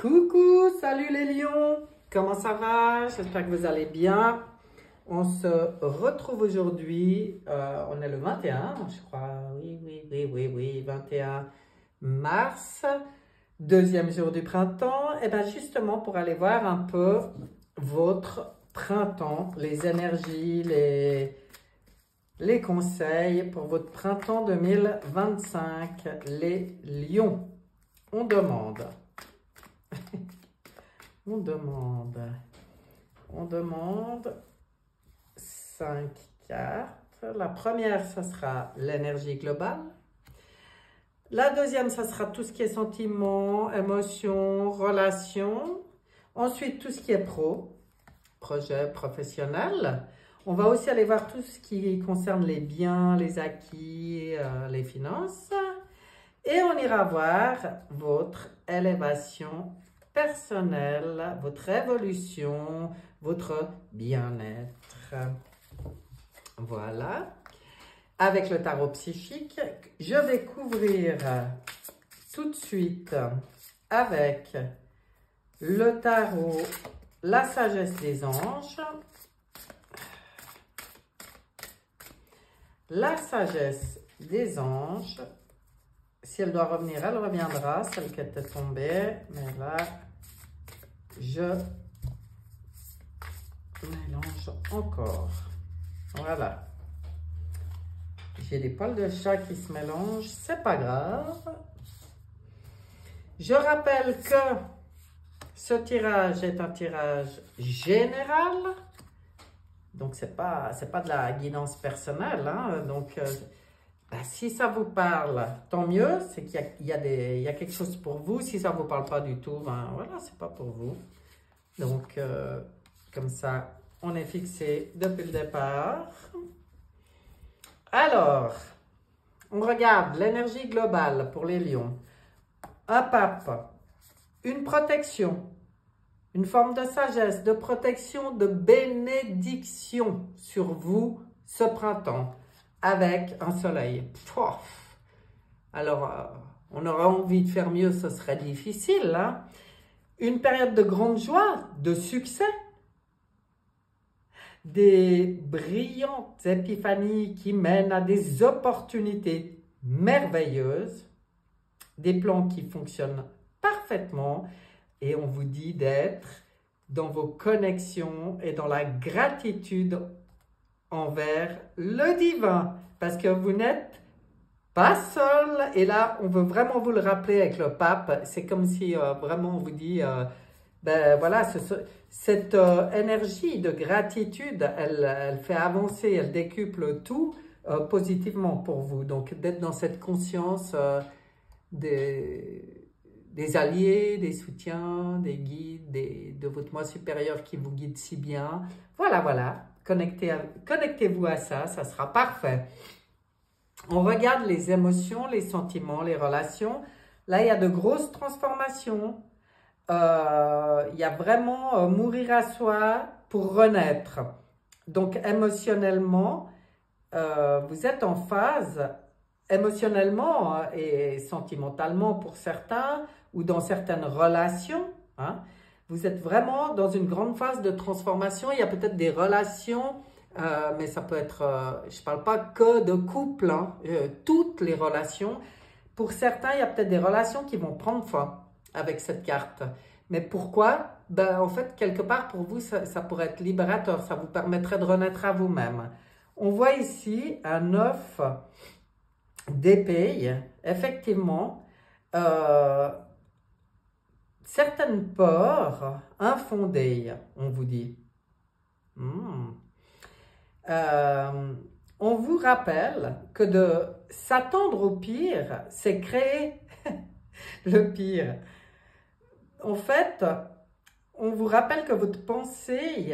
Coucou, salut les lions, comment ça va? J'espère que vous allez bien. On se retrouve aujourd'hui, on est le 21, je crois, oui, 21 mars, deuxième jour du printemps. Et bien justement pour aller voir un peu votre printemps, les énergies, les conseils pour votre printemps 2025, les lions. On demande. On demande 5 cartes. La première, ça sera l'énergie globale. La deuxième, ça sera tout ce qui est sentiments, émotions, relations. Ensuite, tout ce qui est projet professionnel. On va aussi aller voir tout ce qui concerne les biens, les acquis, les finances. Et on ira voir votre élévation personnelle, votre évolution, votre bien-être. Voilà. Avec le tarot psychique, je vais couvrir tout de suite avec le tarot La sagesse des anges. La sagesse des anges. Si elle doit revenir, elle reviendra, celle qui était tombée. Mais là, je mélange encore. Voilà. J'ai des poils de chat qui se mélangent, c'est pas grave. Je rappelle que ce tirage est un tirage général. Donc, c'est pas de la guidance personnelle. Hein? Donc, si ça vous parle, tant mieux. C'est qu'il y a quelque chose pour vous. Si ça ne vous parle pas du tout, ben voilà, c'est pas pour vous. Donc, comme ça, on est fixé depuis le départ. Alors, on regarde l'énergie globale pour les lions. Un pape, une protection, une forme de sagesse, de protection, de bénédiction sur vous ce printemps avec un soleil. Pouf. Alors, on aura envie de faire mieux, ce serait difficile. Hein? Une période de grande joie, de succès. Des brillantes épiphanies qui mènent à des opportunités merveilleuses, des plans qui fonctionnent parfaitement et on vous dit d'être dans vos connexions et dans la gratitude envers le divin parce que vous n'êtes pas seul et là on veut vraiment vous le rappeler avec le pape, c'est comme si vraiment on vous dit ben voilà, cette énergie de gratitude, elle fait avancer, elle décuple tout positivement pour vous. Donc, d'être dans cette conscience des alliés, des soutiens, des guides, de votre moi supérieur qui vous guide si bien. Voilà. Connectez-vous à ça, ça sera parfait. On regarde les émotions, les sentiments, les relations. Là, il y a de grosses transformations. Il y a vraiment mourir à soi pour renaître. Donc, émotionnellement, vous êtes en phase, émotionnellement et sentimentalement pour certains, ou dans certaines relations. Hein, vous êtes vraiment dans une grande phase de transformation. Il y a peut-être des relations, mais ça peut être, je ne parle pas que de couple, hein, toutes les relations. Pour certains, il y a peut-être des relations qui vont prendre fin avec cette carte. Mais pourquoi? Ben, en fait, quelque part, pour vous, ça pourrait être libérateur. Ça vous permettrait de renaître à vous-même. On voit ici un 9 d'épée. Effectivement, certaines peurs infondées, on vous dit. On vous rappelle que de s'attendre au pire, c'est créer le pire. En fait, on vous rappelle que votre pensée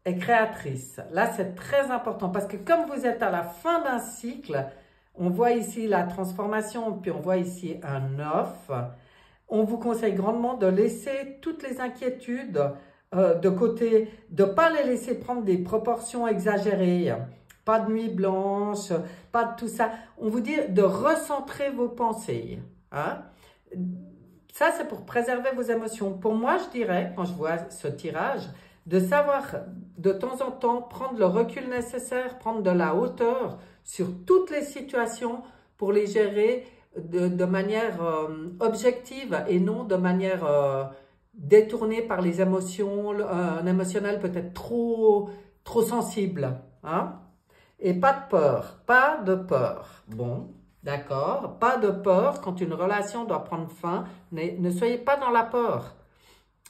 est créatrice. Là, c'est très important parce que comme vous êtes à la fin d'un cycle, on voit ici la transformation, puis on voit ici un 9. On vous conseille grandement de laisser toutes les inquiétudes de côté, de ne pas les laisser prendre des proportions exagérées. Pas de nuit blanche, pas de tout ça. On vous dit de recentrer vos pensées. Hein? Ça, c'est pour préserver vos émotions. Pour moi, je dirais, quand je vois ce tirage, de savoir de temps en temps prendre le recul nécessaire, prendre de la hauteur sur toutes les situations pour les gérer de manière objective et non de manière détournée par les émotions, un émotionnel peut-être trop sensible. Hein? Et pas de peur, pas de peur. Bon, d'accord, pas de peur quand une relation doit prendre fin. Ne soyez pas dans la peur.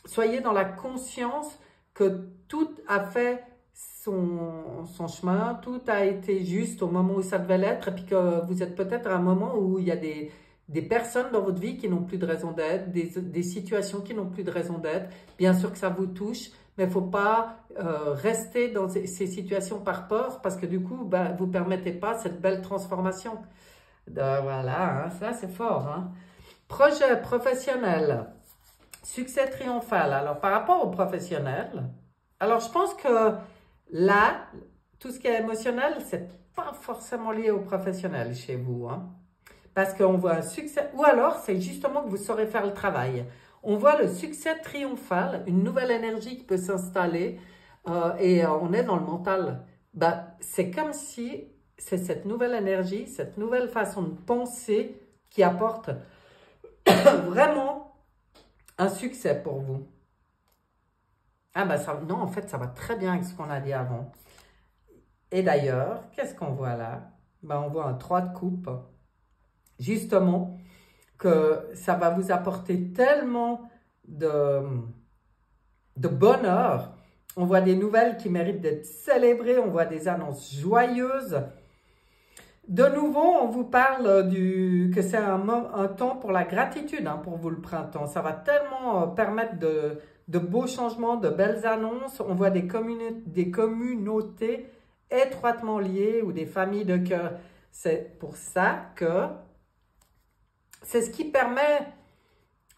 Soyez dans la conscience que tout a fait son chemin, tout a été juste au moment où ça devait l'être, et puis que vous êtes peut-être à un moment où il y a des personnes dans votre vie qui n'ont plus de raison d'être, des situations qui n'ont plus de raison d'être. Bien sûr que ça vous touche, mais il ne faut pas rester dans ces situations par peur, parce que du coup, ben, vous ne permettez pas cette belle transformation. Voilà, hein, ça c'est fort. Hein. Projet professionnel, succès triomphal. Alors, par rapport au professionnel, alors je pense que là, tout ce qui est émotionnel, c'est pas forcément lié au professionnel chez vous. Hein. Parce qu'on voit un succès, ou alors c'est justement que vous saurez faire le travail. On voit le succès triomphal, une nouvelle énergie qui peut s'installer et on est dans le mental. Ben, c'est comme si c'est cette nouvelle énergie, cette nouvelle façon de penser qui apporte vraiment un succès pour vous. Ah ben ça, non, en fait, ça va très bien avec ce qu'on a dit avant. Et d'ailleurs, qu'est-ce qu'on voit là? Ben, on voit un 3 de coupe. Justement, que ça va vous apporter tellement de bonheur. On voit des nouvelles qui méritent d'être célébrées, on voit des annonces joyeuses. De nouveau, on vous parle que c'est un temps pour la gratitude, hein, pour vous le printemps. Ça va tellement permettre de beaux changements, de belles annonces. On voit des communautés étroitement liées ou des familles de cœur. C'est pour ça que c'est ce qui permet,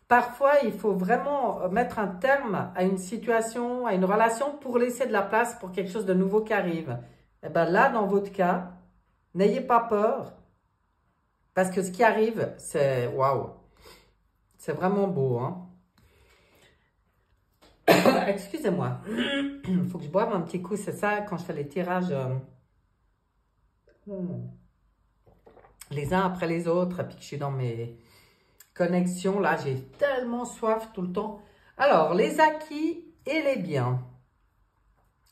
parfois il faut vraiment mettre un terme à une situation, à une relation pour laisser de la place pour quelque chose de nouveau qui arrive. Et bien là, dans votre cas, n'ayez pas peur, parce que ce qui arrive, c'est waouh, c'est vraiment beau. Hein? Excusez-moi, il faut que je boive un petit coup, c'est ça, quand je fais les tirages les uns après les autres, et puis que je suis dans mes connexions, là, j'ai tellement soif tout le temps. Alors, les acquis et les biens.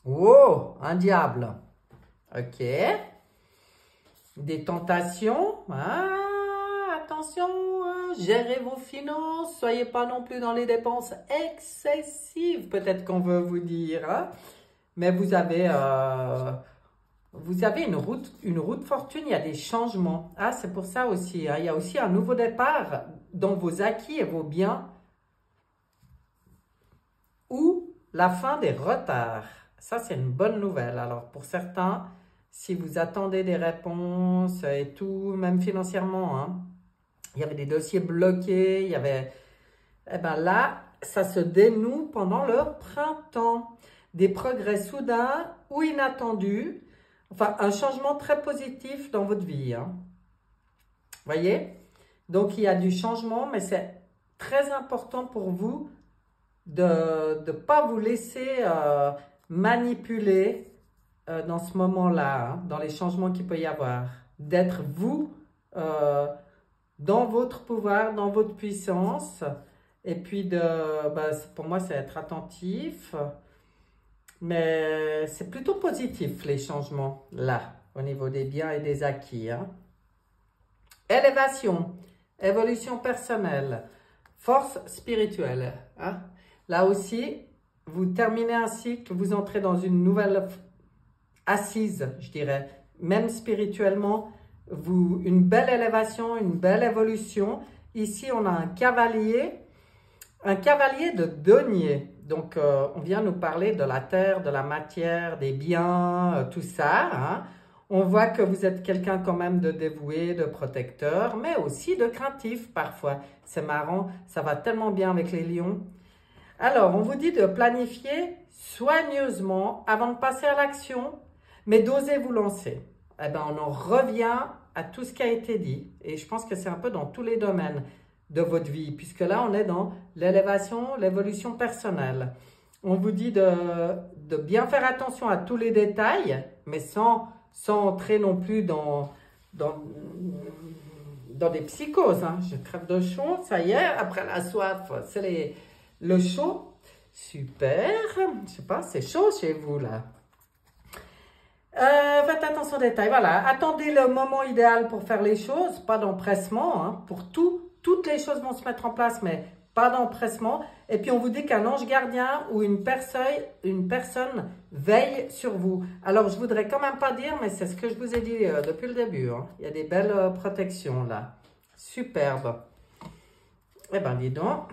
Oh, un diable. Ok. Des tentations. Ah, attention, hein, gérez vos finances. Soyez pas non plus dans les dépenses excessives, peut-être qu'on veut vous dire. Hein. Mais vous avez une route fortune, il y a des changements. Ah, c'est pour ça aussi. Hein, il y a aussi un nouveau départ dans vos acquis et vos biens. Ou la fin des retards. Ça, c'est une bonne nouvelle. Alors, pour certains, si vous attendez des réponses et tout, même financièrement, hein, il y avait des dossiers bloqués, il y avait... Eh bien là, ça se dénoue pendant le printemps. Des progrès soudains ou inattendus. Enfin, un changement très positif dans votre vie. Hein. Voyez? Donc, il y a du changement, mais c'est très important pour vous de ne pas vous laisser manipuler dans ce moment-là, hein, dans les changements qu'il peut y avoir. D'être vous dans votre pouvoir, dans votre puissance. Et puis, pour moi, c'est être attentif. Mais c'est plutôt positif, les changements, là, au niveau des biens et des acquis. Hein. Élévation, évolution personnelle, force spirituelle. Hein. Là aussi, vous terminez un cycle, vous entrez dans une nouvelle assise, je dirais. Même spirituellement, une belle élévation, une belle évolution. Ici, on a un cavalier de denier. Donc, on vient nous parler de la terre, de la matière, des biens, tout ça. Hein. On voit que vous êtes quelqu'un quand même de dévoué, de protecteur, mais aussi de craintif parfois. C'est marrant, ça va tellement bien avec les lions. Alors, on vous dit de planifier soigneusement avant de passer à l'action, mais d'oser vous lancer. Eh bien, on en revient à tout ce qui a été dit. Et je pense que c'est un peu dans tous les domaines. de votre vie, puisque là, on est dans l'élévation, l'évolution personnelle. On vous dit de bien faire attention à tous les détails, mais sans entrer non plus dans des psychoses. Hein. Je crève de chaud, ça y est, après la soif, c'est le chaud. Super, je sais pas, c'est chaud chez vous là. Faites attention aux détails, voilà. Attendez le moment idéal pour faire les choses, pas d'empressement. Hein. Pour toutes les choses vont se mettre en place, mais pas d'empressement. Et puis on vous dit qu'un ange gardien ou une personne veille sur vous. Alors je voudrais quand même pas dire, mais c'est ce que je vous ai dit depuis le début. Hein. Il y a des belles protections là. Superbe. Eh ben dis donc,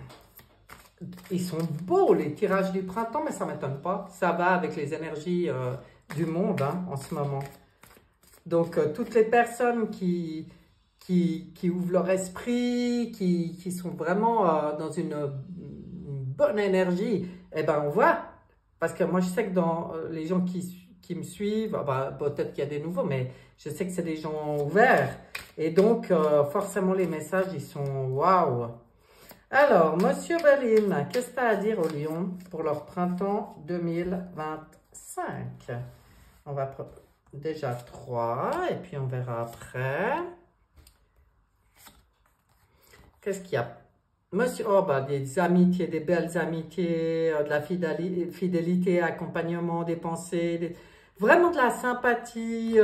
ils sont beaux les tirages du printemps, mais ça ne m'étonne pas. Ça va avec les énergies du monde hein, en ce moment. Donc toutes les personnes qui ouvrent leur esprit, qui sont vraiment dans une bonne énergie, eh ben on voit, parce que moi je sais que dans les gens qui me suivent, peut-être qu'il y a des nouveaux, mais je sais que c'est des gens ouverts, et donc forcément les messages ils sont waouh. Alors, Monsieur Béline, qu'est-ce que tu as à dire aux Lions pour leur printemps 2025? On va prendre déjà 3, et puis on verra après. Qu'est-ce qu'il y a? Monsieur, des amitiés, des belles amitiés, de la fidélité, accompagnement des pensées, vraiment de la sympathie,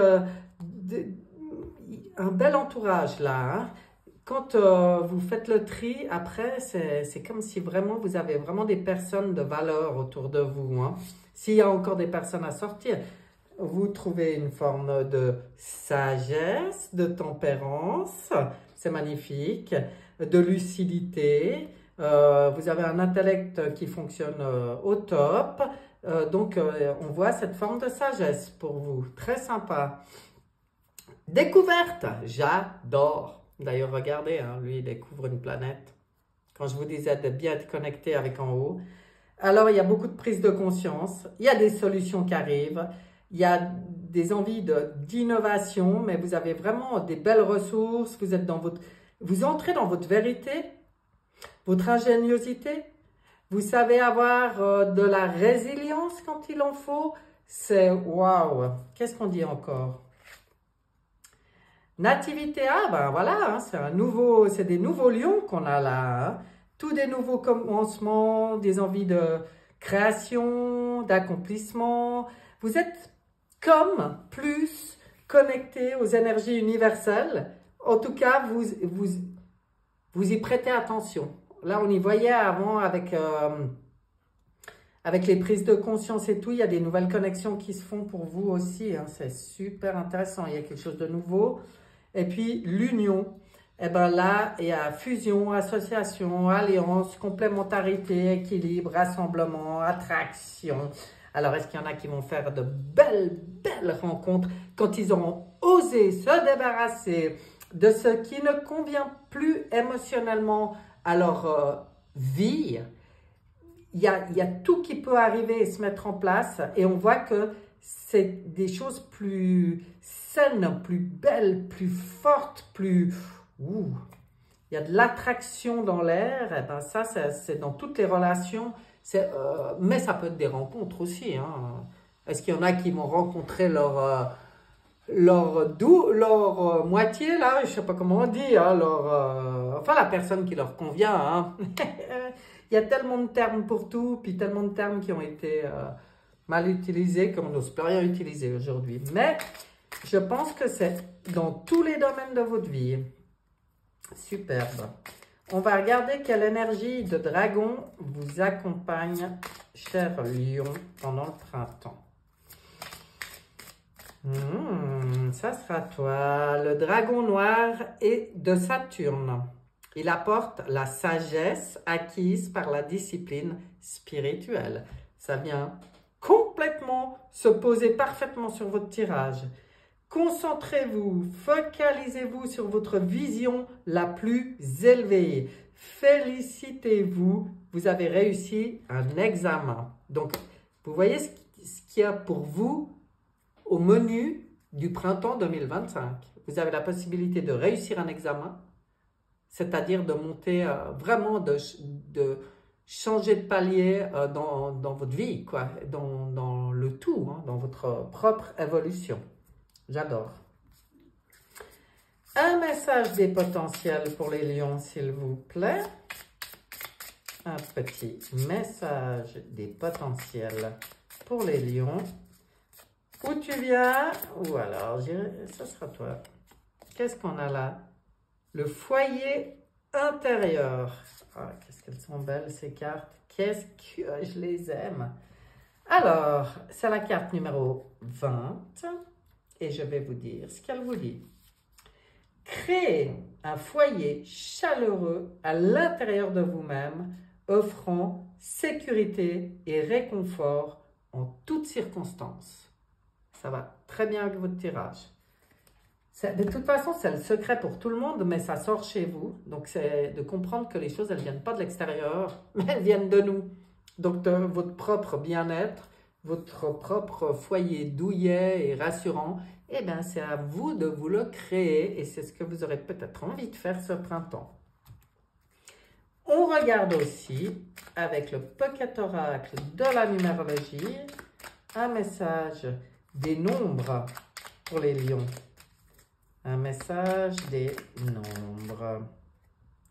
un bel entourage là. Hein. Quand vous faites le tri, après, c'est comme si vraiment vous avez vraiment des personnes de valeur autour de vous. Hein. S'il y a encore des personnes à sortir, vous trouvez une forme de sagesse, de tempérance, c'est magnifique, de lucidité, vous avez un intellect qui fonctionne au top, donc on voit cette forme de sagesse pour vous, très sympa. Découverte, j'adore. D'ailleurs, regardez, hein, lui, il découvre une planète. Quand je vous disais de bien être connecté avec en haut. Alors, il y a beaucoup de prise de conscience. Il y a des solutions qui arrivent. Il y a des envies d'innovation, mais vous avez vraiment des belles ressources. Vous entrez dans votre vérité, votre ingéniosité. Vous savez avoir de la résilience quand il en faut. C'est waouh. Qu'est-ce qu'on dit encore? Nativité, voilà, hein, c'est des nouveaux lions qu'on a là. Hein. Tous des nouveaux commencements, des envies de création, d'accomplissement. Vous êtes comme plus connecté aux énergies universelles. En tout cas, vous y prêtez attention. Là, on y voyait avant avec les prises de conscience et tout, il y a des nouvelles connexions qui se font pour vous aussi. Hein. C'est super intéressant. Il y a quelque chose de nouveau. Et puis, l'union, eh ben là, il y a fusion, association, alliance, complémentarité, équilibre, rassemblement, attraction. Alors, est-ce qu'il y en a qui vont faire de belles rencontres quand ils auront osé se débarrasser de ce qui ne convient plus émotionnellement à leur vie? Il y a tout qui peut arriver et se mettre en place et on voit que c'est des choses plus saines, plus belles, plus fortes, plus... Ouh. Il y a de l'attraction dans l'air, et ben ça c'est dans toutes les relations, mais ça peut être des rencontres aussi. Hein. Est-ce qu'il y en a qui vont rencontrer leur moitié, là, je ne sais pas comment on dit, hein, enfin la personne qui leur convient. Hein. Il y a tellement de termes pour tout, puis tellement de termes qui ont été mal utilisés, qu'on n'ose plus rien utiliser aujourd'hui. Mais je pense que c'est dans tous les domaines de votre vie. Superbe. On va regarder quelle énergie de dragon vous accompagne, cher Lion, pendant le printemps. Ça sera toi, le dragon noir et de Saturne. Il apporte la sagesse acquise par la discipline spirituelle. Ça vient complètement se poser parfaitement sur votre tirage. Concentrez-vous, focalisez-vous sur votre vision la plus élevée. Félicitez-vous, vous avez réussi un examen. Donc, vous voyez ce qu'il y a pour vous au menu du printemps 2025. Vous avez la possibilité de réussir un examen. c'est-à-dire de monter, vraiment de changer de palier dans votre vie, quoi, dans le tout, hein, dans votre propre évolution. J'adore. Un message des potentiels pour les lions, s'il vous plaît. Un petit message des potentiels pour les lions. Où tu viens? Ou alors, ça sera toi. Qu'est-ce qu'on a là? Le foyer intérieur. Ah, qu'est-ce qu'elles sont belles ces cartes. Qu'est-ce que je les aime. Alors, c'est la carte numéro 20. Et je vais vous dire ce qu'elle vous dit. Créez un foyer chaleureux à l'intérieur de vous-même, offrant sécurité et réconfort en toutes circonstances. Ça va très bien avec votre tirage. De toute façon, c'est le secret pour tout le monde, mais ça sort chez vous. Donc, c'est de comprendre que les choses, elles ne viennent pas de l'extérieur, mais elles viennent de nous. Donc, de votre propre bien-être, votre propre foyer douillet et rassurant, eh bien, c'est à vous de vous le créer et c'est ce que vous aurez peut-être envie de faire ce printemps. On regarde aussi, avec le Pocket Oracle de la numérologie, un message des nombres pour les lions. Un message des nombres.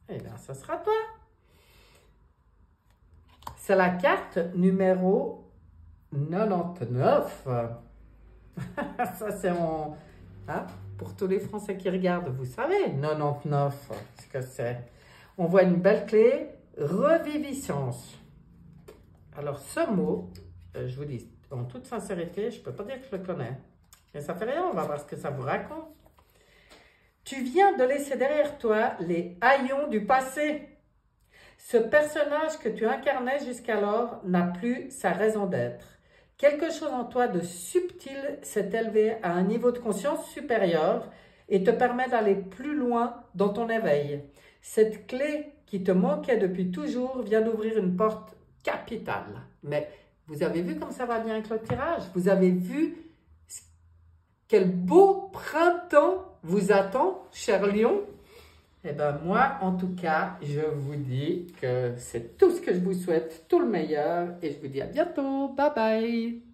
Eh bien, ce sera toi. C'est la carte numéro 99. Ça, c'est en... Hein, pour tous les Français qui regardent, vous savez, 99, ce que c'est. On voit une belle clé, reviviscence. Alors, ce mot, je vous dis, en toute sincérité, je ne peux pas dire que je le connais. Mais ça fait rien, on va voir ce que ça vous raconte. Tu viens de laisser derrière toi les haillons du passé. Ce personnage que tu incarnais jusqu'alors n'a plus sa raison d'être. Quelque chose en toi de subtil s'est élevé à un niveau de conscience supérieur et te permet d'aller plus loin dans ton éveil. Cette clé qui te manquait depuis toujours vient d'ouvrir une porte capitale. Mais vous avez vu comme ça va bien avec le tirage? Vous avez vu quel beau printemps vous attend, cher lion? Eh bien, moi, en tout cas, je vous dis que c'est tout ce que je vous souhaite, tout le meilleur. Et je vous dis à bientôt. Bye bye.